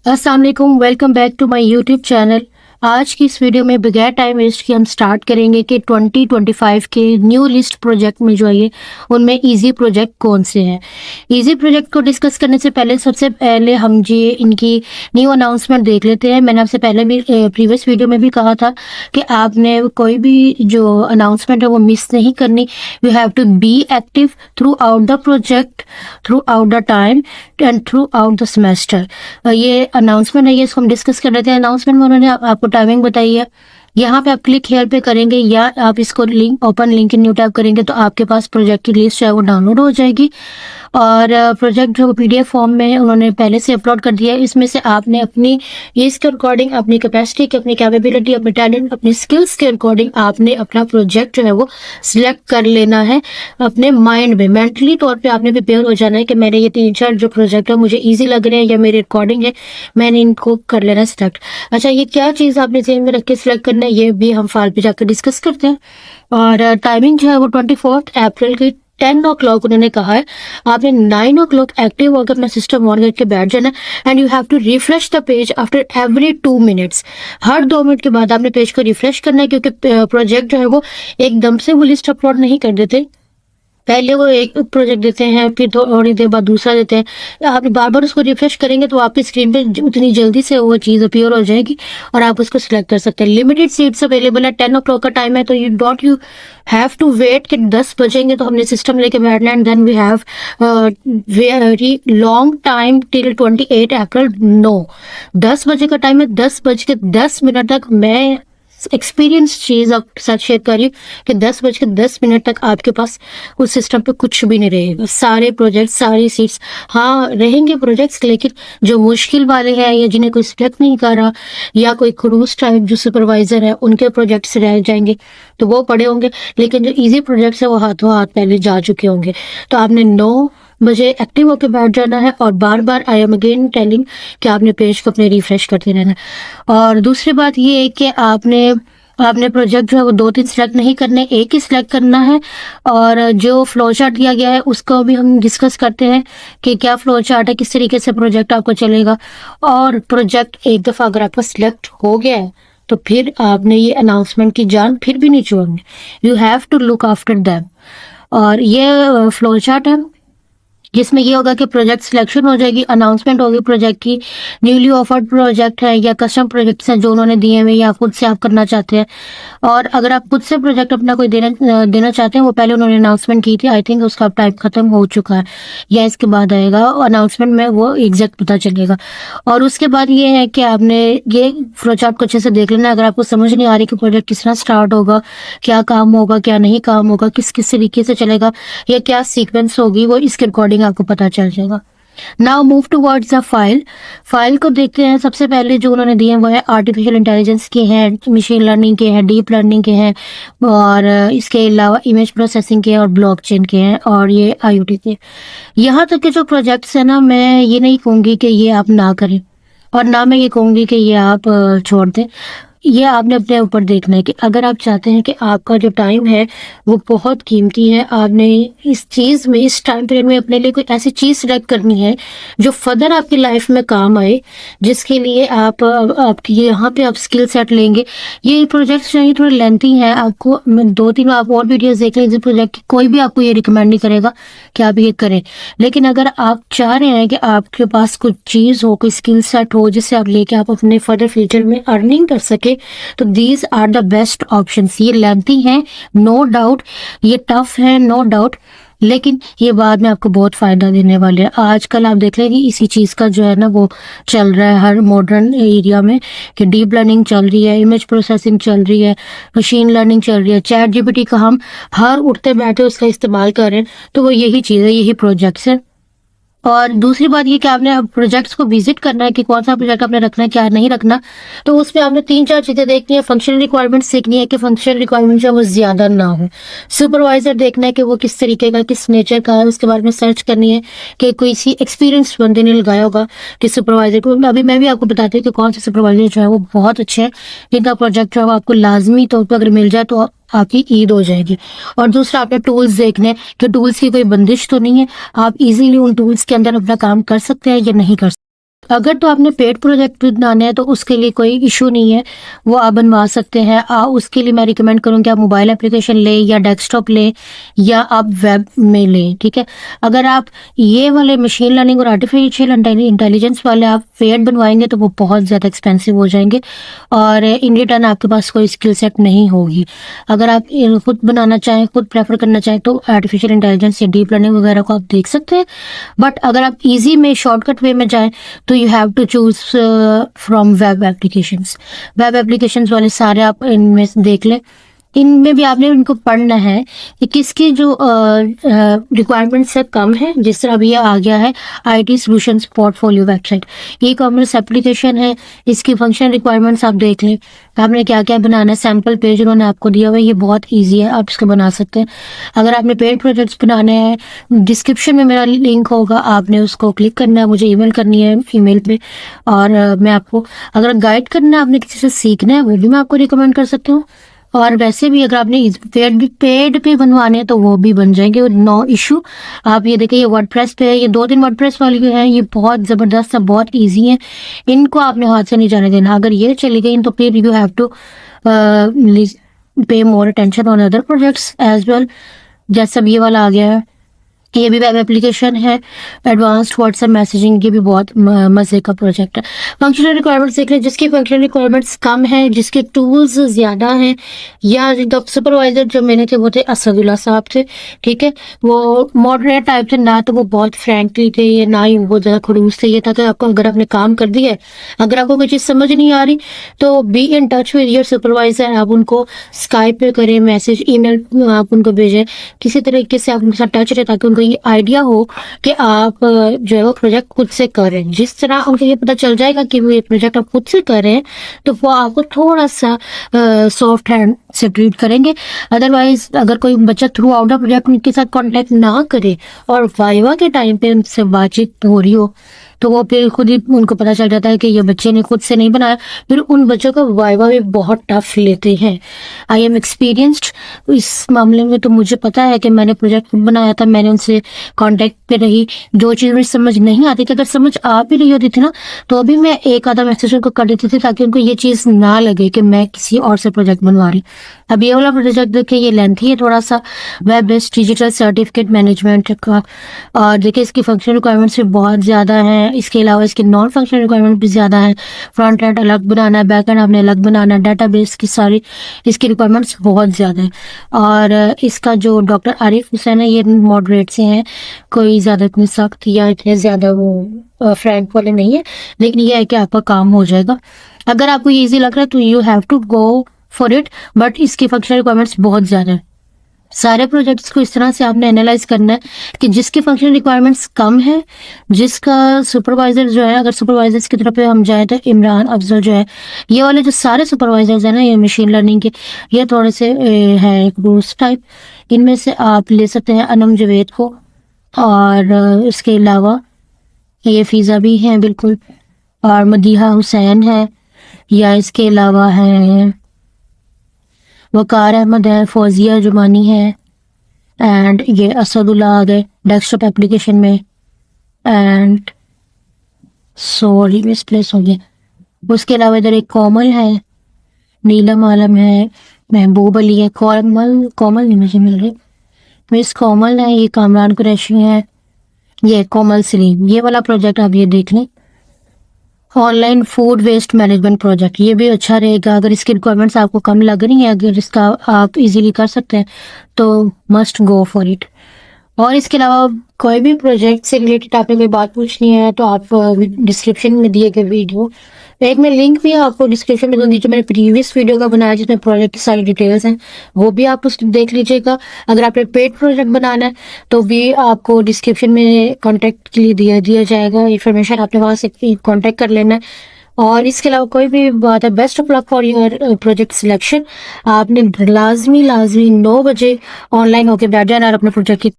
अस्सलाम वालेकुम, welcome back to my YouTube channel. आज की इस वीडियो में बगैर टाइम वेस्ट के हम स्टार्ट करेंगे कि 2025 के न्यू लिस्ट प्रोजेक्ट में जो है उनमें इजी प्रोजेक्ट कौन से हैं। इजी प्रोजेक्ट को डिस्कस करने से पहले सबसे पहले हम जी इनकी न्यू अनाउंसमेंट देख लेते हैं। मैंने आपसे पहले भी प्रीवियस वीडियो में भी कहा था कि आपने कोई भी जो अनाउंसमेंट है वो मिस नहीं करनी। You have to be active throughout the project, throughout the time and throughout the semester. ये अनाउंसमेंट है, ये इसको हम डिस्कस कर रहे थे। अनाउंसमेंट में उन्होंने आपको टाइमिंग बताई है। यहाँ पे आप क्लिक हेयर पे करेंगे या आप इसको link open link in new tab करेंगे तो आपके पास प्रोजेक्ट की लिस्ट है वो डाउनलोड हो जाएगी। और प्रोजेक्ट जो पीडीएफ फॉर्म में उन्होंने पहले से अपलोड कर दिया है। इसमें से आपने अपनी इसके अकॉर्डिंग, अपनी कैपेसिटी की, अपनी कैपेबिलिटी, अपने टैलेंट, अपनी स्किल्स के अकॉर्डिंग आपने अपना प्रोजेक्ट जो है वो सिलेक्ट कर लेना है। अपने माइंड में मेंटली तौर पे आपने प्रिपेयर हो जाना है कि मैंने ये 3-4 जो प्रोजेक्ट है मुझे ईजी लग रहे हैं या मेरे अकॉर्डिंग है, मैंने इनको कर लेना सिलेक्ट। अच्छा, ये क्या चीज़ आपने ध्यान में रख के सिलेक्ट करना है ये भी हम फाइल पे जाकर डिस्कस करते हैं। और टाइमिंग जो है वो 24 अप्रैल की 10 o'clock उन्होंने कहा है। आपने 9 o'clock एक्टिव होकर अपना सिस्टम ऑन करके बैठ जाना and you have to refresh the page after every 2 minutes. हर 2 मिनट के बाद आपने पेज को रिफ्रेश करना है, क्योंकि प्रोजेक्ट जो है वो एकदम से वो लिस्ट अपलोड नहीं कर देते। पहले वो एक प्रोजेक्ट देते हैं, फिर थोड़ी देर बाद दूसरा देते हैं। आप बार बार उसको रिफ्रेश करेंगे तो आपकी स्क्रीन पे उतनी जल्दी से वो चीज़ अपीयर हो जाएगी और आप उसको सिलेक्ट कर सकते हैं। लिमिटेड सीट्स अवेलेबल है। 10 o'clock का टाइम है तो यू हैव टू वेट कि 10 बजेंगे तो हमने सिस्टम लेके बैठना है। Then we have very long time till 28 April. No, 10 बजे का टाइम है। 10 बज के 10 मिनट तक मैं एक्सपीरियंस चीज आपके साथ शेयर कर रही हूँ कि 10 बज के 10 मिनट तक आपके पास उस सिस्टम पे कुछ भी नहीं रहेगा। सारे प्रोजेक्ट, सारी सीट्स, हाँ रहेंगे प्रोजेक्ट्स, लेकिन जो मुश्किल वाले हैं या जिन्हें कोई सिलेक्ट नहीं कर रहा या कोई खड़ूस टाइप जो सुपरवाइजर है उनके प्रोजेक्ट्स रह जाएंगे तो वो पड़े होंगे। लेकिन जो इजी प्रोजेक्ट्स है वो हाथों हाथ पहले जा चुके होंगे। तो आपने 9 बजे एक्टिव होकर बैठ जाना है और बार बार आई एम अगेन टेलिंग कि आपने पेज को अपने रिफ्रेश करते रहना है। और दूसरी बात ये है कि आपने प्रोजेक्ट जो है वो 2-3 सिलेक्ट नहीं करने, एक ही सिलेक्ट करना है। और जो फ्लो चार्ट दिया गया है उसको भी हम डिस्कस करते हैं कि क्या फ्लो चार्ट है, किस तरीके से प्रोजेक्ट आपको चलेगा। और प्रोजेक्ट एक दफ़ा अगर आपका सिलेक्ट हो गया है तो फिर आपने ये अनाउंसमेंट की जान फिर भी नहीं छोड़नी। You have to look after them. और ये फ्लो चार्ट है जिसमें ये होगा कि प्रोजेक्ट सिलेक्शन हो जाएगी, अनाउंसमेंट होगी प्रोजेक्ट की, न्यूली ऑफर्ड प्रोजेक्ट है या कस्टम प्रोजेक्ट्स हैं जो उन्होंने दिए हुए या खुद से आप करना चाहते हैं। और अगर आप खुद से प्रोजेक्ट अपना कोई देना चाहते हैं, वो पहले उन्होंने अनाउंसमेंट की थी, आई थिंक उसका टाइम खत्म हो चुका है या इसके बाद आएगा अनाउंसमेंट में वो एग्जैक्ट पता चलेगा। और उसके बाद ये है कि आपने ये फ्लो चार्ट को अच्छे से देख लेना। अगर आपको समझ नहीं आ रही कि प्रोजेक्ट किस तरह स्टार्ट होगा, क्या काम होगा, क्या नहीं काम होगा, किस किस तरीके से चलेगा या क्या सीक्वेंस होगी, वो इसके अकॉर्डिंग आपको पता चल जाएगा। Now move towards the file को देखते हैं। सबसे पहले जो उन्होंने दिए हैं वो है आर्टिफिशियल इंटेलिजेंस के हैं, मशीन लर्निंग के हैं, डीप लर्निंग के हैं और इसके अलावा इमेज प्रोसेसिंग के और ब्लॉकचेन के हैं और ये आईओटी के। यहाँ तक के जो प्रोजेक्ट्स हैं ना, मैं ये नहीं कहूँगी कि ये आप ना करें और ना मैं ये कहूँगी कि ये आप छोड़ दें। ये आपने अपने ऊपर देखना है कि अगर आप चाहते हैं कि आपका जो टाइम है वो बहुत कीमती है, आपने इस चीज़ में, इस टाइम पीरियड में अपने लिए कोई ऐसी चीज़ सिलेक्ट करनी है जो फर्दर आपकी लाइफ में काम आए, जिसके लिए आपकी यहाँ पे आप स्किल सेट लेंगे। ये प्रोजेक्ट्स जो है थोड़े लेंथी हैं, आपको 2-3 आप और वीडियोस देख लें। प्रोजेक्ट कोई भी आपको ये रिकमेंड नहीं करेगा कि आप ये करें, लेकिन अगर आप चाह रहे हैं कि आपके पास कुछ चीज़ हो, कोई स्किल सेट हो जिससे आप लेके आप अपने फर्दर फ्यूचर में अर्निंग कर सके, तो these are the best options. ये लेंथी हैं नो डाउट, ये टफ है नो डाउट, लेकिन ये बाद में आपको बहुत फायदा देने वाले हैं। आजकल आप देख लेंगे इसी चीज़ का जो है ना वो चल रहा है हर मॉडर्न एरिया में कि डीप लर्निंग चल रही है, इमेज प्रोसेसिंग चल रही है, मशीन लर्निंग चल रही है। चैट जीपीटी का हम हर उठते बैठे उसका इस्तेमाल कर रहे हैं, तो वो यही चीज़ है, यही प्रोजेक्ट्स है। और दूसरी बात ये कि आपने प्रोजेक्ट्स को विजिट करना है कि कौन सा प्रोजेक्ट आपने रखना है, क्या नहीं रखना। तो उसमें आपने 3-4 चीज़ें देखनी है। फंक्शनल रिक्वायरमेंट्स सीखनी है कि फंक्शनल रिक्वायरमेंट जो है वो ज़्यादा ना हो। सुपरवाइजर देखना है कि वो किस तरीके का, किस नेचर का है, उसके बारे में सर्च करनी है कि कोई सी एक्सपीरियंस बंदे ने लगाया होगा कि सुपरवाइजर को। अभी मैं भी आपको बताती हूँ कि कौन से सुपरवाइजर जो है वो बहुत अच्छे हैं, जिनका प्रोजेक्ट जो है वो आपको लाजमी तौर पर अगर मिल जाए तो आपकी ईद हो जाएगी। और दूसरा आपने टूल्स देखने हैं कि टूल्स की कोई बंदिश तो नहीं है, आप इजीली उन टूल्स के अंदर अपना काम कर सकते हैं या नहीं कर सकते। अगर तो आपने पेड प्रोजेक्ट बनाने हैं तो उसके लिए कोई इशू नहीं है, वो आप बनवा सकते हैं। उसके लिए मैं रिकमेंड करूँगी आप मोबाइल एप्लीकेशन लें या डेस्कटॉप लें या आप वेब में लें, ठीक है। अगर आप ये वाले मशीन लर्निंग और आर्टिफिशियल इंटेलिजेंस वाले आप पेड बनवाएंगे तो वो बहुत ज़्यादा एक्सपेंसिव हो जाएंगे और इन रिटर्न आपके पास कोई स्किल सेट नहीं होगी। अगर आप खुद बनाना चाहें, खुद प्रेफर करना चाहें तो आर्टिफिशियल इंटेलिजेंस या डीप लर्निंग वगैरह को आप देख सकते हैं। बट अगर आप ईजी में शॉर्टकट वे में जाएं तो you have to choose from web applications. Web applications वाले सारे आप इनमें से देख लें। इनमें भी आपने उनको पढ़ना है कि किसकी जो रिक्वायरमेंट्स है कम है। जिस तरह अभी ये आ गया है IT solutions portfolio website, e commerce application है, इसकी फंक्शन रिक्वायरमेंट्स आप देख लें। आपने क्या क्या बनाना है, सैम्पल पेज उन्होंने आपको दिया हुआ है, ये बहुत ईजी है, आप इसको बना सकते हैं। अगर आपने पेड प्रोजेक्ट्स बनाने हैं, डिस्क्रिप्शन में मेरा लिंक होगा, आपने उसको क्लिक करना है, मुझे ईमेल करनी है ईमेल पे, और मैं आपको अगर गाइड करना है, आपने किसी से सीखना है, वो भी मैं आपको रिकमेंड कर सकती हूँ। और वैसे भी अगर आपने पेड पे बनवाने हैं तो वो भी बन जाएंगे, नो इशू। आप ये देखिए, ये वर्डप्रेस पे है, ये 2-3 वर्डप्रेस वाली है, ये बहुत ज़बरदस्त है, बहुत इजी है, इनको आपने हाथ से नहीं जाने देना। अगर ये चली गई तो फिर you have to pay more attention on other projects as well. जैसा अब ये वाला आ गया है, ये भी वेब एप्लीकेशन है, एडवांस्ड व्हाट्सएप मैसेजिंग, ये भी बहुत मज़े का प्रोजेक्ट है। फंक्शनल रिक्वायरमेंट्स देख रहे हैं, जिसकी फंक्शनल रिक्वायरमेंट्स कम है, जिसके टूल्स ज़्यादा हैं, या सुपरवाइजर जो मैंने थे वो थे असदुल्ला साहब थे, ठीक है। वो मॉडरेट टाइप थे, ना तो वो बहुत फ्रेंकली थे या ना ही बहुत ज़्यादा खड़ूस थे। ये था कि आपको अगर आपने काम कर दिया है, अगर आपको कोई चीज़ समझ नहीं आ रही तो be in touch with your supervisor. आप उनको स्काइप पे करें, मैसेज ईमेल आप उनको भेजें, किसी तरीके से आप उनके साथ टच रहे ताकि उनको ये आइडिया हो कि आप जो है वो प्रोजेक्ट खुद से कर रहे हैं। जिस तरह उनको ये पता चल जाएगा कि वो ये प्रोजेक्ट आप खुद से कर रहे हैं तो वो आपको थोड़ा सा सॉफ्ट हैंड से ट्रीट करेंगे। अदरवाइज अगर कोई बच्चा थ्रू आउट द प्रोजेक्ट उनके साथ कांटेक्ट ना करे और वाइवा के टाइम पे उनसे बातचीत हो रही हो तो वो फिर खुद ही उनको पता चल जाता है कि ये बच्चे ने खुद से नहीं बनाया, फिर उन बच्चों का वाइवा भी बहुत टफ लेते हैं। आई एम एक्सपीरियंस्ड इस मामले में, तो मुझे पता है कि मैंने प्रोजेक्ट बनाया था, मैंने उनसे कांटेक्ट पे रही, जो चीज़ मुझे समझ नहीं आती थी, अगर समझ आ भी रही होती थी ना तो अभी मैं एक आधा मैसेज उनको कर देती थी ताकि उनको ये चीज़ ना लगे कि मैं किसी और से प्रोजेक्ट बनवा रही। अब ये वाला प्रोजेक्ट देखिए, ये लेंथी है थोड़ा सा, web based digital certificate management का, और देखिए इसकी फंक्शन रिक्वायरमेंट्स भी बहुत ज़्यादा हैं। इसके अलावा इसकी नॉन फंक्शनल रिक्वायरमेंट भी ज़्यादा है। फ्रंट एंड अलग बनाना है, बैक एंड आपने अलग बनाना है, डाटाबेस की सारी इसकी रिक्वायरमेंट्स बहुत ज़्यादा है। और इसका जो डॉक्टर आरिफ हुसैन है, ये मॉडरेट से हैं, कोई ज़्यादा इतनी सख्त या इतने ज़्यादा वो फ्रैंक वाले नहीं है, लेकिन ये है कि आपका काम हो जाएगा। अगर आपको ये ईजी लग रहा है तो you have to go for it, but इसकी फंक्शनल रिक्वायरमेंट्स बहुत ज़्यादा है। सारे प्रोजेक्ट्स को इस तरह से आपने एनालाइज करना है कि जिसके फंक्शनल रिक्वायरमेंट्स कम है, जिसका सुपरवाइजर जो है, अगर सुपरवाइजर्स की तरफ हम जाएं तो इमरान अफजल जो है, ये वाले जो सारे सुपरवाइजर्स हैं ना ये मशीन लर्निंग के, ये थोड़े से हैं रूस टाइप। इनमें से आप ले सकते हैं अनम जवेद को, और इसके अलावा ये फ़ीज़ा भी हैं बिल्कुल, और मदीहा हुसैन है, या इसके अलावा है वकार अहमद है, फौजिया जुमानी है, एंड ये असदुल्ला आ गए डेस्कटॉप एप्लीकेशन में, एंड सॉरी मिसप्लेस हो गया। उसके अलावा इधर एक कोमल है, नीलम आलम है, महबूब अली है, कोमल नहीं मुझे मिल रही, मिस कोमल है, ये कामरान कुरैशी है, ये कोमल सलीम। ये वाला प्रोजेक्ट आप ये देख लें, online food waste management project, ये भी अच्छा रहेगा। अगर इसकी रिक्वायरमेंट्स आपको कम लग रही हैं, अगर इसका आप इजीली कर सकते हैं तो मस्ट गो फॉर इट। और इसके अलावा कोई भी प्रोजेक्ट से रिलेटेड आपने कोई बात पूछनी है तो आप डिस्क्रिप्शन में दिए गए वीडियो, एक मैं लिंक भी आपको डिस्क्रिप्शन में दूंगी जो मैंने प्रीवियस वीडियो का बनाया जिसमें प्रोजेक्ट की सारी डिटेल्स हैं, वो भी आप उस देख लीजिएगा। अगर आपने पेड प्रोजेक्ट बनाना है तो भी आपको डिस्क्रिप्शन में कॉन्टैक्ट के लिए दिया जाएगा इंफॉर्मेशन, आपने वहाँ से कॉन्टैक्ट कर लेना है। और इसके अलावा कोई भी बात है, best of luck for your project selection. आपने लाजमी 9 बजे ऑनलाइन होकर बैठ जाना और अपने प्रोजेक्ट की